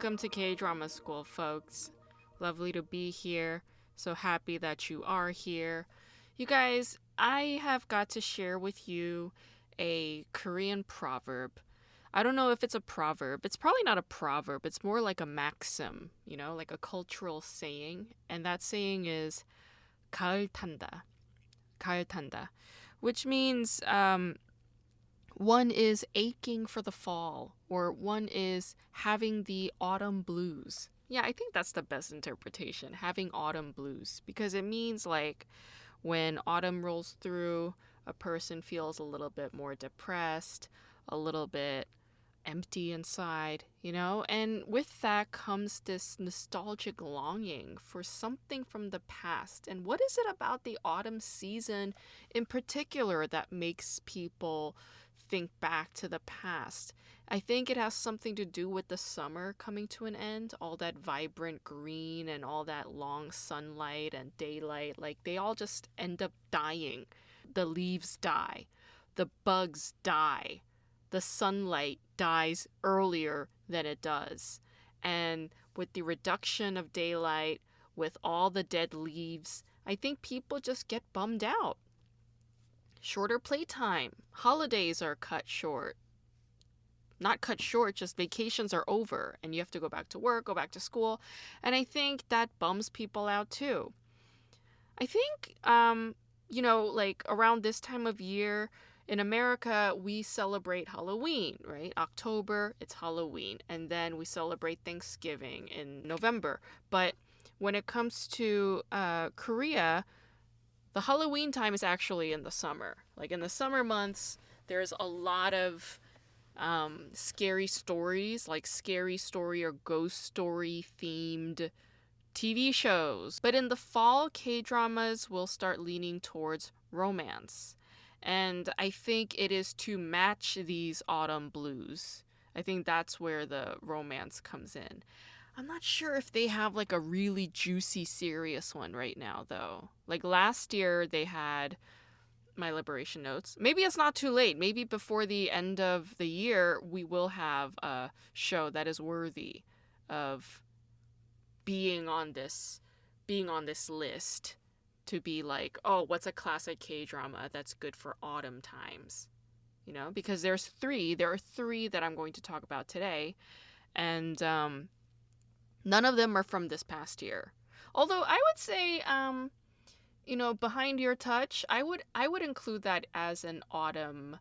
Welcome to K-Drama School, folks. Lovely to be here. So happy that you are here. You guys, I have got to share with you a Korean proverb. I don't know if it's a proverb. It's probably not a proverb. It's more like a maxim, like a cultural saying. And that saying is 가을 탄다. 가을 탄다. Which means one is aching for the fall, or one is having the autumn blues. Yeah, I think that's the best interpretation, having autumn blues, because it means like when autumn rolls through, a person feels a little bit more depressed, a little bit empty inside, and with that comes this nostalgic longing for something from the past. And what is it about the autumn season in particular that makes people think back to the past? I think it has something to do with the summer coming to an end, all that vibrant green and all that long sunlight and daylight, like they all just end up dying. The leaves die, the bugs die, the sunlight dies earlier than it does. And with the reduction of daylight, with all the dead leaves, I think people just get bummed out. Shorter playtime. Holidays are cut short. Not cut short, just vacations are over and you have to go back to work, go back to school. And I think that bums people out too. I think, like around this time of year, in America, we celebrate Halloween, right? October, it's Halloween. And then we celebrate Thanksgiving in November. But when it comes to Korea, the Halloween time is actually in the summer. Like in the summer months, there's a lot of scary stories, like scary story or ghost story themed TV shows. But in the fall, K-dramas will start leaning towards romance. And I think it is to match these autumn blues. I think that's where the romance comes in. I'm not sure if they have like a really juicy, serious one right now, though. Like last year, they had My Liberation Notes. Maybe it's not too late. Maybe before the end of the year, we will have a show that is worthy of being on this list. To be like, oh, what's a classic K-drama that's good for autumn times? Because there are three that I'm going to talk about today, and none of them are from this past year. Although I would say, Behind Your Touch, I would include that as an autumn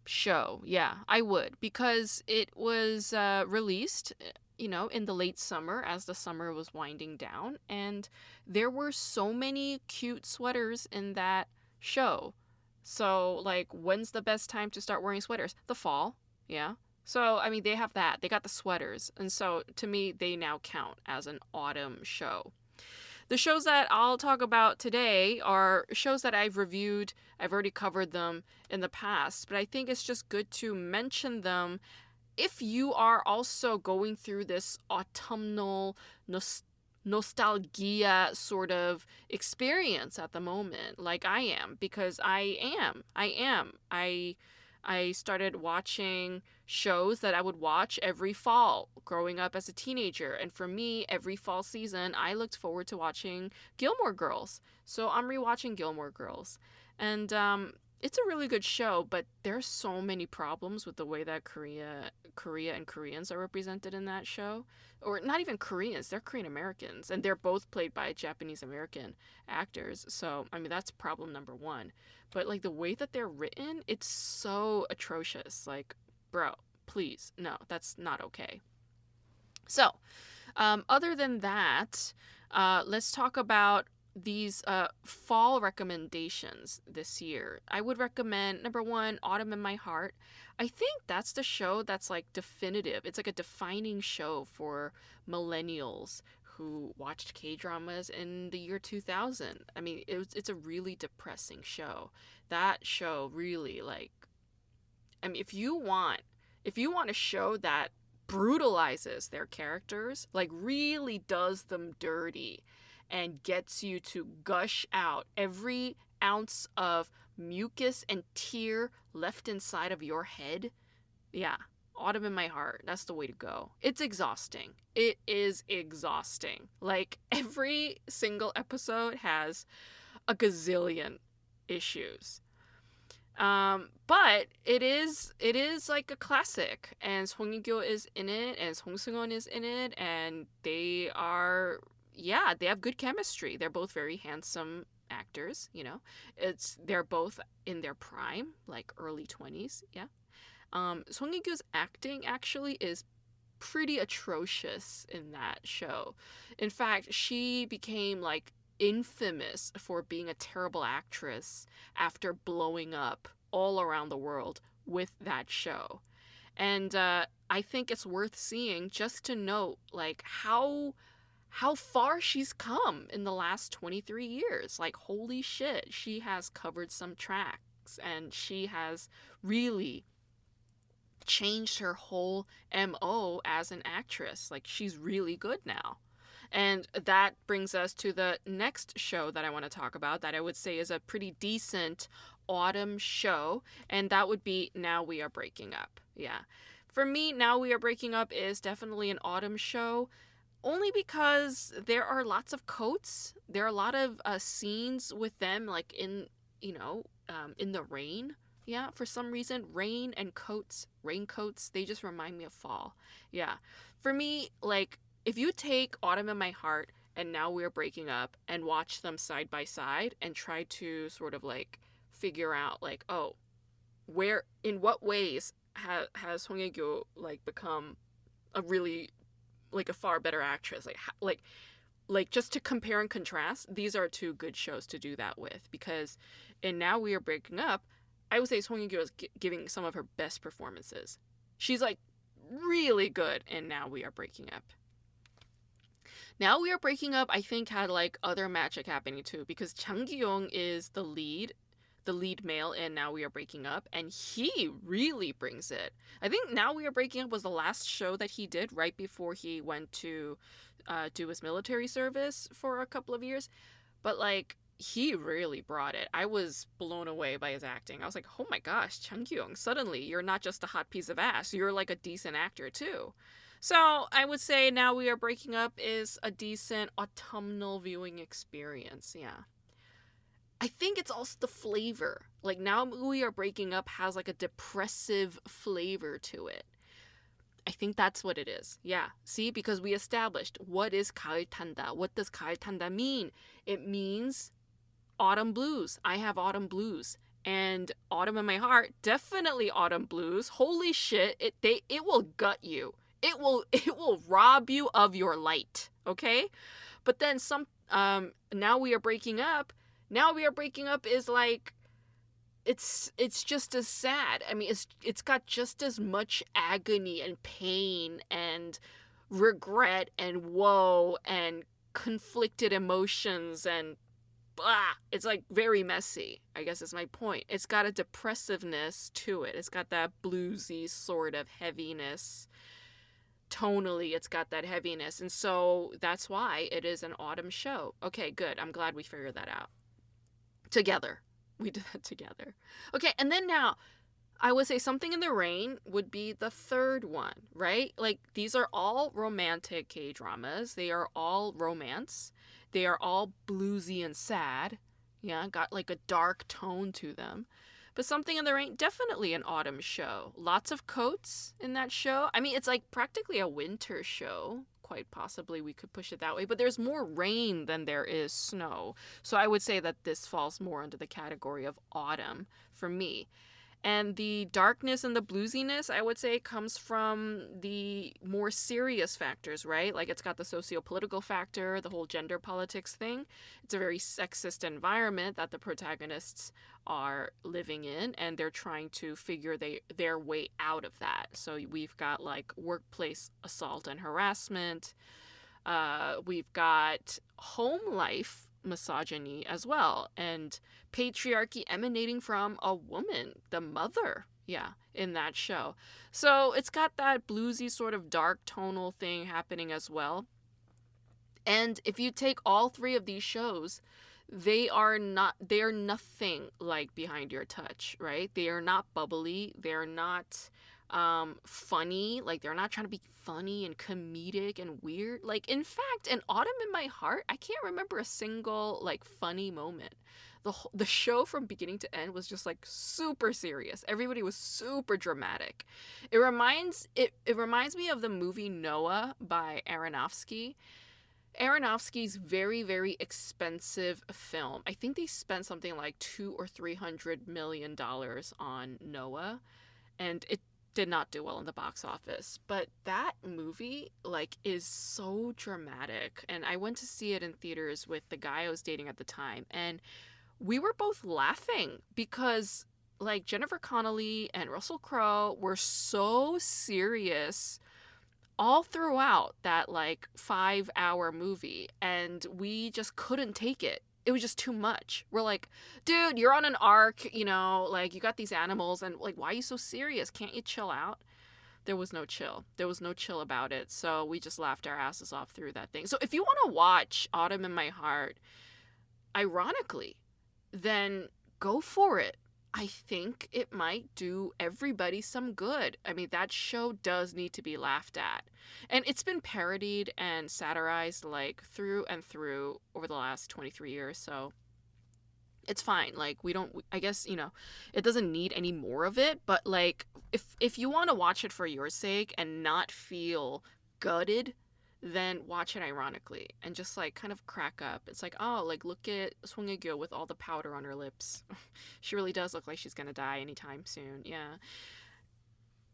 show. Yeah, I would, because it was released in the late summer as the summer was winding down. And there were so many cute sweaters in that show. So, like, when's the best time to start wearing sweaters? The fall, yeah. So, I mean, they have that. They got the sweaters. And so, to me, they now count as an autumn show. The shows that I'll talk about today are shows that I've reviewed. I've already covered them in the past, but I think it's just good to mention them if you are also going through this autumnal nostalgia sort of experience at the moment, like I am, because I am. I started watching shows that I would watch every fall growing up as a teenager. And for me, every fall season, I looked forward to watching Gilmore Girls. So I'm rewatching Gilmore Girls. And it's a really good show, but there's so many problems with the way that Korea and Koreans are represented in that show. Or not even Koreans, they're Korean Americans. And they're both played by Japanese American actors. So, I mean, that's problem number one. But, like, the way that they're written, it's so atrocious. Like, bro, please, no, that's not okay. So, other than that, let's talk about these fall recommendations this year. I would recommend, number one, Autumn in My Heart. I think that's the show that's, like, definitive. It's like a defining show for millennials who watched K-dramas in the year 2000. I mean, it's a really depressing show. That show really, like, I mean, if you want a show that brutalizes their characters, like really does them dirty and gets you to gush out every ounce of mucus and tear left inside of your head, yeah, Autumn in My Heart. That's the way to go. It's exhausting. It is exhausting. Like, every single episode has a gazillion issues. But it is like a classic, and Song Hye-kyo is in it, and Song Seung-won is in it, and they are, yeah, they have good chemistry. They're both very handsome actors, you know. They're both in their prime, like early 20s, yeah. Song Hye-kyo's acting actually is pretty atrocious in that show. In fact, she became like infamous for being a terrible actress after blowing up all around the world with that show. And I think it's worth seeing just to note like how far she's come in the last 23 years. Like, holy shit, she has covered some tracks, and she has really changed her whole MO as an actress. Like, she's really good now. And that brings us to the next show that I want to talk about, that I would say is a pretty decent autumn show, and that would be Now We Are Breaking Up. Yeah. For me, Now We Are Breaking Up is definitely an autumn show, only because there are lots of coats. There are a lot of scenes with them, like in the rain. Yeah, for some reason, rain and coats, raincoats, they just remind me of fall. Yeah. For me, like, if you take Autumn in My Heart and Now We're Breaking Up and watch them side by side and try to sort of like figure out like, oh, where, in what ways has Song Hye-kyo like become a really, like, a far better actress, like just to compare and contrast, these are two good shows to do that with, because in Now We Are Breaking Up, I would say Song Hye-kyo is giving some of her best performances. She's like really good in Now We Are Breaking Up. Now We Are Breaking Up, I think, had like other magic happening too, because Chang Ki-yong is the lead male in Now We Are Breaking Up, and he really brings it. I think Now We Are Breaking Up was the last show that he did right before he went to do his military service for a couple of years. But like, he really brought it. I was blown away by his acting. I was like, oh my gosh, Chang Ki-yong, suddenly you're not just a hot piece of ass, you're like a decent actor too. So I would say Now We Are Breaking Up is a decent autumnal viewing experience, yeah. I think it's also the flavor. Like, Now We Are Breaking Up has like a depressive flavor to it. I think that's what it is. Yeah. See, because we established what is 가을 탄다. What does 가을 탄다 mean? It means autumn blues. I have autumn blues. And Autumn in My Heart, definitely autumn blues. Holy shit, it will gut you. It will rob you of your light, okay? But then Now We Are Breaking Up. Now We Are Breaking Up is like, it's just as sad. I mean, it's got just as much agony and pain and regret and woe and conflicted emotions and blah. It's like very messy, I guess is my point. It's got a depressiveness to it. It's got that bluesy sort of heaviness. Tonally, it's got that heaviness. And so that's why it is an autumn show. Okay, good. I'm glad we figured that out. Together. We did that together. Okay, and then now, I would say Something in the Rain would be the third one, right? Like, these are all romantic K-dramas. They are all romance. They are all bluesy and sad. Yeah, got like a dark tone to them. But Something in the Rain, definitely an autumn show. Lots of coats in that show. I mean, it's like practically a winter show. Quite possibly we could push it that way. But there's more rain than there is snow. So I would say that this falls more under the category of autumn for me. And the darkness and the bluesiness, I would say, comes from the more serious factors, right? Like, it's got the socio-political factor, the whole gender politics thing. It's a very sexist environment that the protagonists are living in, and they're trying to figure their way out of that. So we've got, like, workplace assault and harassment. We've got home life misogyny as well, and patriarchy emanating from a woman, the mother, yeah, in that show. So it's got that bluesy sort of dark tonal thing happening as well. And if you take all three of these shows, they are nothing like Behind Your Touch, right? They are not bubbly, they're not funny. Like, they're not trying to be funny and comedic and weird. Like, in fact, in Autumn in My Heart, I can't remember a single like funny moment. The show from beginning to end was just like super serious. Everybody was super dramatic. It reminds me of the movie Noah by Aronofsky. Aronofsky's very expensive film. I think they spent something like 200 or $300 million on Noah, and it did not do well in the box office. But that movie like is so dramatic, and I went to see it in theaters with the guy I was dating at the time, and we were both laughing because like Jennifer Connelly and Russell Crowe were so serious all throughout that like 5 hour movie, and we just couldn't take it. It was just too much. We're like, dude, you're on an arc, you know, like you got these animals, and like, why are you so serious? Can't you chill out? There was no chill. There was no chill about it. So we just laughed our asses off through that thing. So if you want to watch Autumn in My Heart, ironically, then go for it. I think it might do everybody some good. I mean, that show does need to be laughed at. And it's been parodied and satirized like through and through over the last 23 years. So it's fine. Like, we don't, I guess, you know, it doesn't need any more of it. But like, if you want to watch it for your sake and not feel gutted, then watch it ironically and just like kind of crack up. It's like, oh, like look at Song Hye-kyo with all the powder on her lips. She really does look like she's gonna die anytime soon. Yeah.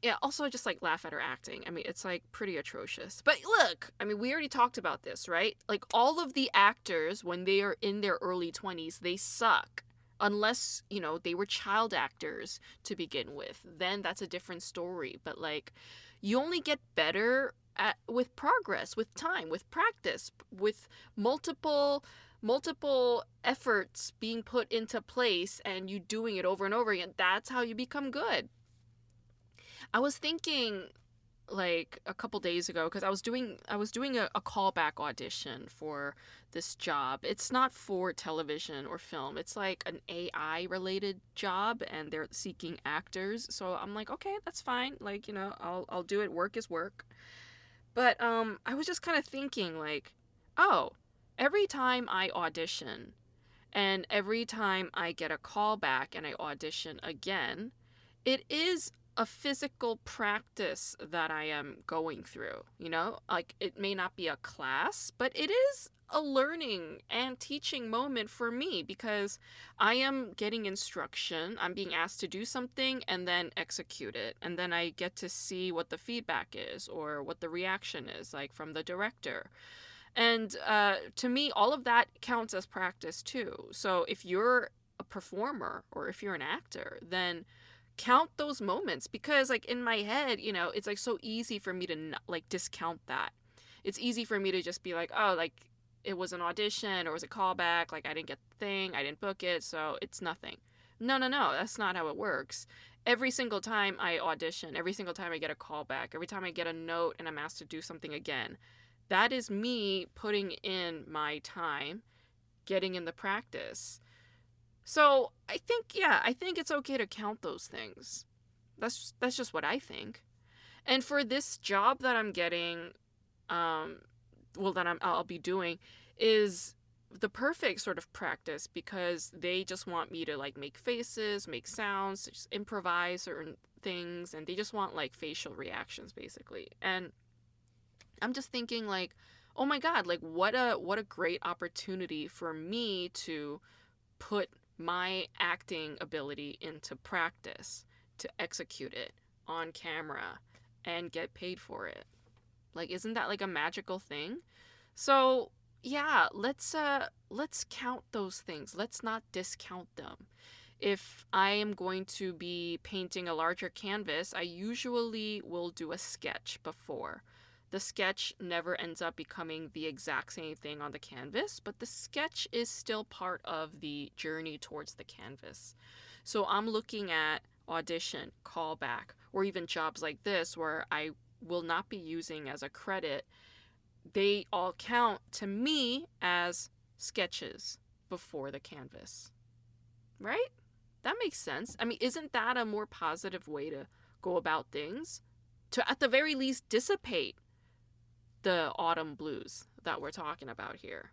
Yeah, also just like laugh at her acting. I mean, it's like pretty atrocious. But look, I mean, we already talked about this, right? Like all of the actors when they are in their early 20s, they suck. Unless, you know, they were child actors to begin with. Then that's a different story. But like you only get better with progress, with time, with practice, with multiple efforts being put into place and you doing it over and over again. That's how you become good. I was thinking like a couple days ago because I was doing a callback audition for this job. It's not for television or film. It's like an AI related job and they're seeking actors. So I'm like, okay, that's fine. Like, you know, I'll do it. Work is work. But I was just kind of thinking like, oh, every time I audition and every time I get a call back and I audition again, it is a physical practice that I am going through, you know? Like it may not be a class, but it is a learning and teaching moment for me because I am getting instruction. I'm being asked to do something and then execute it. And then I get to see what the feedback is or what the reaction is like from the director. And to me, all of that counts as practice too. So if you're a performer or if you're an actor, then count those moments because like in my head, you know, it's like so easy for me to not, like discount that. It's easy for me to just be like, oh, like it was an audition or it was a callback, like I didn't get the thing, I didn't book it, so it's nothing. No, no, no, that's not how it works. Every single time I audition, every single time I get a callback, every time I get a note and I'm asked to do something again, that is me putting in my time, getting in the practice. So I think it's okay to count those things. That's just what I think. And for this job that I'm getting, um, well, that I'll be doing, is the perfect sort of practice because they just want me to like make faces, make sounds, just improvise certain things, and they just want like facial reactions basically. And I'm just thinking like, oh my God, like what a great opportunity for me to put my acting ability into practice, to execute it on camera and get paid for it. Like isn't that like a magical thing? So, yeah, let's count those things. Let's not discount them. If I am going to be painting a larger canvas, I usually will do a sketch before. The sketch never ends up becoming the exact same thing on the canvas, but the sketch is still part of the journey towards the canvas. So I'm looking at audition, callback, or even jobs like this where I will not be using as a credit. They all count to me as sketches before the canvas. Right? That makes sense. I mean, isn't that a more positive way to go about things to, at the very least, dissipate the autumn blues that we're talking about here.